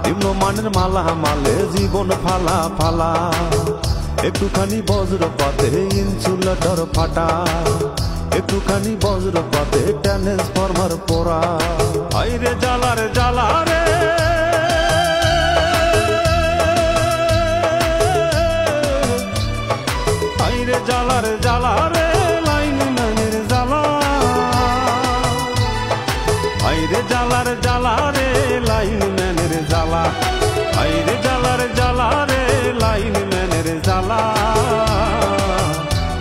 নিম্নমানের মালা মালে জীবন ফালা ফালা, একটুখানি বজ্রপাতে ইনসুলেটর ফাটা, একটুখানি বজ্রপাতে ট্রান্সফরমার পোড়া। আইরে জ্বালা রে জ্বালা রে, আইরে জ্বালা রে জ্বালা রে, লাইনম্যানের জ্বালা। আইরে জ্বালা রে জ্বালা রে, লাইনম্যানের জ্বালা। আইরে জ্বালা রে জ্বালা রে, লাইনম্যানের জ্বালা।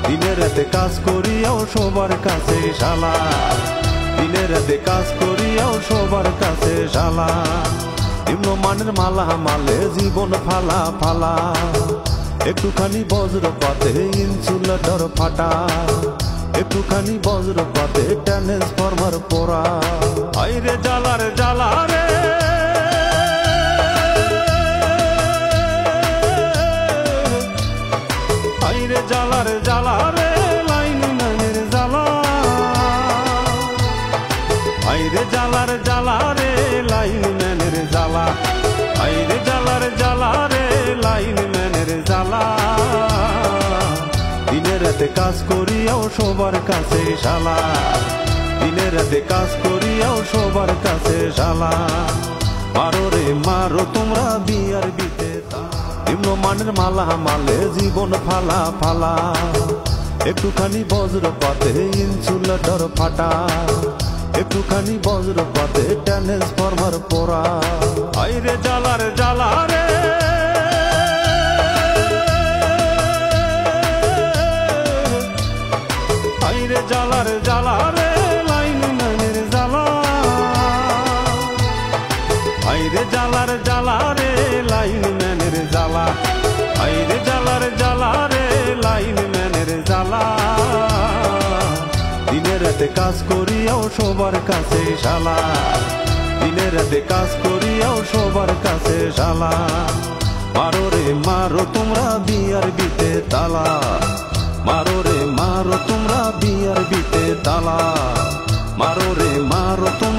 দিনে রাতে কাজ করিয়াও সবার কাছে শালা, দিনে রাতে কাজ করিয়াও সবার কাছে শালা। নিম্নমানের মালা মালে জীবন ফালা ফালা, একটুখানি বজ্রপাতে ইনসুলেটর ফাটা, একটুখানি বজ্রপাতে ট্রান্সফরমার পোড়া। আইরে জ্বালা রে জ্বালা রে, আইরে জ্বালা রে জ্বালা রে, লাইনম্যানের জ্বালা। আইরে জ্বালা রে জ্বালা রে, লাইনম্যানের জ্বালা। আইরে জ্বালা রে জ্বালা রে, লাইনম্যানের জ্বালা। দিনে রাতে কাজ করিয়াও সবার কাছে শালা, দিনে রাতে কাজ করিয়াও সবার কাছে শালা। মারো রে মারো তোমরা বিয়ার বিতে তালা, নিম্নমানের মালা মালে জীবন ফালা ফালা, একটুখানি বজ্রপাতে ইনসুলেটর ফাটা, একটুখানি বজ্রপাতে ট্রান্সফরমার পোড়া। আইরে জ্বালা রে জ্বালা রে, আইরে জ্বালা রে জ্বালা রে, লাইনম্যানের জ্বালা। আইরে জ্বালা রে জ্বালা রে, লাইনম্যানের জ্বালা। আইরে জ্বালা রে জ্বালা রে, লাইনম্যানের জ্বালা। দিনে রাতে কাজ করিয়াও সবার কাছে শালা, দিনে রাতে কাজ করিয়াও সবার কাছে শালা। মারো রে মারো তোমরা বিয়ার বিতে তালা, মারো রে মারো তোমরা বিয়ার বিতে তালা, মারো রে মারো তোমরা